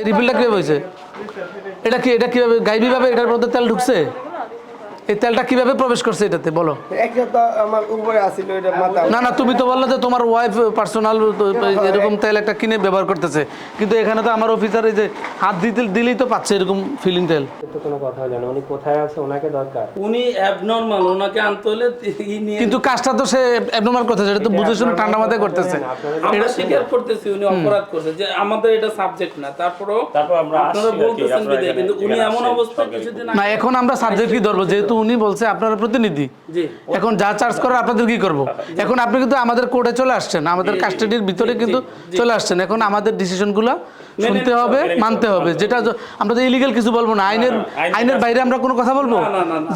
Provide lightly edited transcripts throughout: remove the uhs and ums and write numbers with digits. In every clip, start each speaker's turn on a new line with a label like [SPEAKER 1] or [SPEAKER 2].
[SPEAKER 1] রিফিলটা কিভাবে হয়েছে? এটা কিভাবে গাইবীভাবে এটার মধ্যে তেল ঢুকছে? এই তেলটা কিভাবে প্রবেশ করছে এটাতে বলো?
[SPEAKER 2] একটা তো আমার উপরে আসিল এটা মাথা।
[SPEAKER 1] না না, তুমি তো বললে যে তোমার ওয়াইফ পার্সোনাল এরকম তেল একটা কিনে ব্যবহার করতেছে, কিন্তু এখানে তো আমার অফিসার এই যে হাত দিলেই তো পাচ্ছে এরকম ফিলিং তেল।
[SPEAKER 2] তো কোনো কথা হলো না, উনি কোথায় আছে ওনাকে দরকার।
[SPEAKER 3] উনি অ্যাবনর্মাল, ওনাকে আনতে হলে
[SPEAKER 1] কিন্তু কাজটা তো সে অ্যাবনর্মাল করতেছে, এটা তো বুঝে শুনে ঠান্ডা মাথায় করতেছে।
[SPEAKER 3] আমরা স্বীকার করতেছি উনি অপরাধ করছে, যে আমাদের এটা সাবজেক্ট না। তারপর আমরা আপনারা বলতেছেন বিদায়, কিন্তু উনি এমন অবস্থা কিছুদিন
[SPEAKER 1] না, এখন আমরা সাবজেক্ট কি ধরবো, যেহেতু উনি বলছে আপনারা প্রতিনিধি,
[SPEAKER 3] জি
[SPEAKER 1] এখন যা চার্জ করার আপনাদের কি করব? এখন আপনি কিন্তু আমাদের কোর্টে চলে আসছেন, আমাদের কাস্টাডির ভিতরে কিন্তু চলে আসছেন, এখন আমাদের ডিসিশনগুলো শুনতে হবে, মানতে হবে। যেটা আমরা তো ইলিগাল কিছু বলবো না, আইনের বাইরে আমরা কোনো কথা বলবো?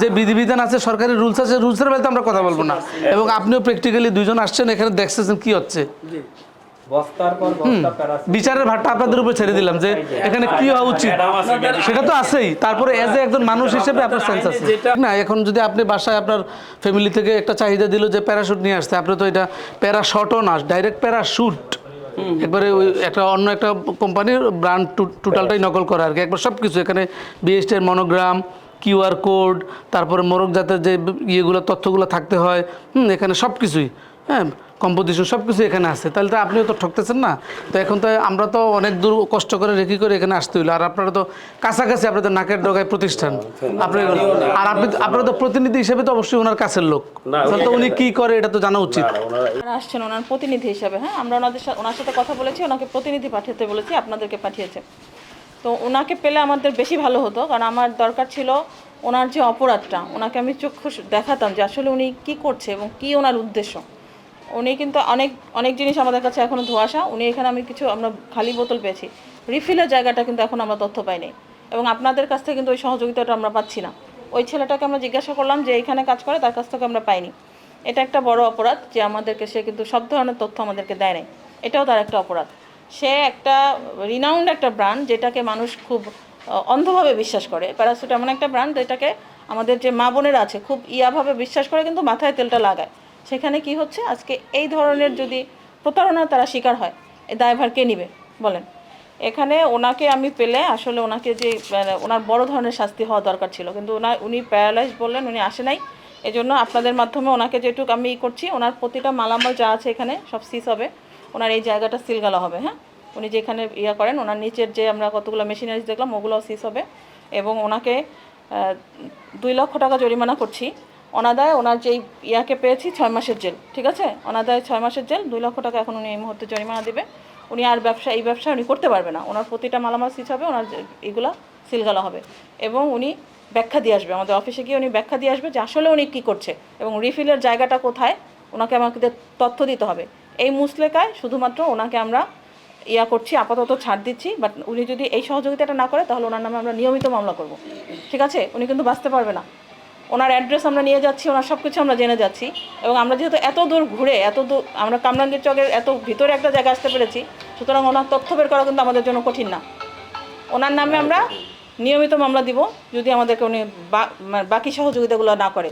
[SPEAKER 1] যে বিধিবিধান আছে, সরকারি রুলস আছে, রুলসের বাইরে আমরা কথা বলবো না। এবং আপনিও প্র্যাকটিক্যালি দুইজন আসছেন, এখানে দেখছেন কি হচ্ছে।
[SPEAKER 2] বস্তার পর বস্তা প্যারাসিট।
[SPEAKER 1] বিচারের ভারটা আপনাদের উপর ছেড়ে দিলাম, যে এখানে কি হওয়া উচিত সেটা তো আছেই। তারপরে এজ এ একজন মানুষ হিসেবে আপনার সেন্স আছে না? এখন যদি আপনি বাসায় আপনার ফ্যামিলি থেকে একটা চাহিদা দিল যে প্যারাশুট নিয়ে আসতে, আপনি তো এটা প্যারাশটও না, ডাইরেক্ট প্যারাশুট, একবারে ওই একটা অন্য একটা কোম্পানির ব্র্যান্ড টোটালটাই নকল করা আর কি, একবার সব কিছু। এখানে বিএসটির মনোগ্রাম, কিউআর কোড, তারপরে মোরগ জাতের যে ইয়েগুলো তথ্যগুলো থাকতে হয়, এখানে সব কিছুই, হ্যাঁ, কম্পোজিশন সব কিছু এখানে আছে। তাহলে তো আপনিও তো ঠকতেছেন না। তো এখন তো আমরা তো অনেক দূর কষ্ট করে রেখি করে এখানে আসতে হইলো, আর আপনারা তো কাছাকাছি, আপনাদের নাকের ডগায় প্রতিষ্ঠান, আর আপনারা তো প্রতিনিধি হিসেবে তো অবশ্যই ওনার কাছের লোক, তাহলে তো উনি কি করে এটা তো জানা উচিত।
[SPEAKER 4] ওনারা আসছেন ওনার প্রতিনিধি হিসাবে, হ্যাঁ, আমরা ওনার সাথে কথা বলেছি, ওনাকে প্রতিনিধি পাঠাতে বলেছি, আপনাদেরকে পাঠিয়েছে। তো ওনাকে পেলে আমাদের বেশি ভালো হতো, কারণ আমার দরকার ছিল ওনার যে অপরাধটা, ওনাকে আমি চক্ষু দেখাতাম যে আসলে উনি কি করছে এবং কি ওনার উদ্দেশ্য। উনি কিন্তু অনেক অনেক জিনিস আমাদের কাছে এখনও ধোঁয়াশা। উনি এখানে আমরা খালি বোতল পেয়েছি, রিফিলের জায়গাটা কিন্তু এখন আমরা তথ্য পাইনি, এবং আপনাদের কাছ থেকে কিন্তু ওই সহযোগিতাটা আমরা পাচ্ছি না। ওই ছেলেটাকে আমরা জিজ্ঞাসা করলাম যে এইখানে কাজ করে, তার কাছ থেকে আমরা পাইনি। এটা একটা বড় অপরাধ যে সে কিন্তু সব ধরনের তথ্য আমাদেরকে দেয় নাই, এটাও তার একটা অপরাধ। সে একটা রিনাউন্ড একটা ব্র্যান্ড, যেটাকে মানুষ খুব অন্ধভাবে বিশ্বাস করে। প্যারাসুট এমন একটা ব্র্যান্ড যেটাকে আমাদের যে মা বোনেরা আছে খুব ইয়াভাবে বিশ্বাস করে, কিন্তু মাথায় তেলটা লাগায়। সেখানে কি হচ্ছে, আজকে এই ধরনের যদি প্রতারণার তারা শিকার হয়, এই দায়ভার কে নিবে বলেন? এখানে ওনাকে আমি পেলে আসলে ওনাকে যে ওনার বড় ধরনের শাস্তি হওয়া দরকার ছিল, কিন্তু উনি প্যারালাইজ বললেন, উনি আসে নাই। এজন্য আপনাদের মাধ্যমে ওনাকে যেটুকু আমি করছি, ওনার প্রতিটা মালামাল যা আছে এখানে সব সিজ হবে, ওনার এই জায়গাটা সিল গালা হবে, হ্যাঁ, উনি যেখানে করেন, ওনার নিচের যে আমরা কতগুলো মেশিনারিজ দেখলাম ওগুলোও সিজ হবে, এবং ওনাকে 2 লক্ষ টাকা জরিমানা করছি অনাদায়। ওনার যেই পেয়েছি 6 মাসের জেল, ঠিক আছে, অনাদায় 6 মাসের জেল, 2 লক্ষ টাকা এখন উনি এই মুহূর্তে জরিমানা দেবে। উনি আর এই ব্যবসা উনি করতে পারবে না, ওনার প্রতিটা মালামাল সিজ হবে, ওনার এগুলা সিলগালা হবে, এবং উনি ব্যাখ্যা দিয়ে আসবে আমাদের অফিসে গিয়ে, উনি ব্যাখ্যা দিয়ে আসবে যে আসলে উনি কী করছে এবং রিফিলের জায়গাটা কোথায়, ওনাকে আমাকে তথ্য দিতে হবে। এই মুসলেকায় শুধুমাত্র ওনাকে আমরা করছি, আপাতত ছাড় দিচ্ছি, বাট উনি যদি এই সহযোগিতাটা না করে তাহলে ওনার নামে আমরা নিয়মিত মামলা করব, ঠিক আছে? উনি কিন্তু বাঁচতে পারবে না। ওনার অ্যাড্রেস আমরা নিয়ে যাচ্ছি, ওনার সব কিছু আমরা জেনে যাচ্ছি, এবং আমরা যেহেতু এত দূর ঘুরে আমরা কামরাঙ্গীর চকের এত ভিতরে একটা জায়গা আসতে পেরেছি, সুতরাং ওনার তথ্য বের করা কিন্তু আমাদের জন্য কঠিন না। ওনার নামে আমরা নিয়মিত মামলা দিব যদি আমাদেরকে উনি বাকি সহযোগিতাগুলো না করে।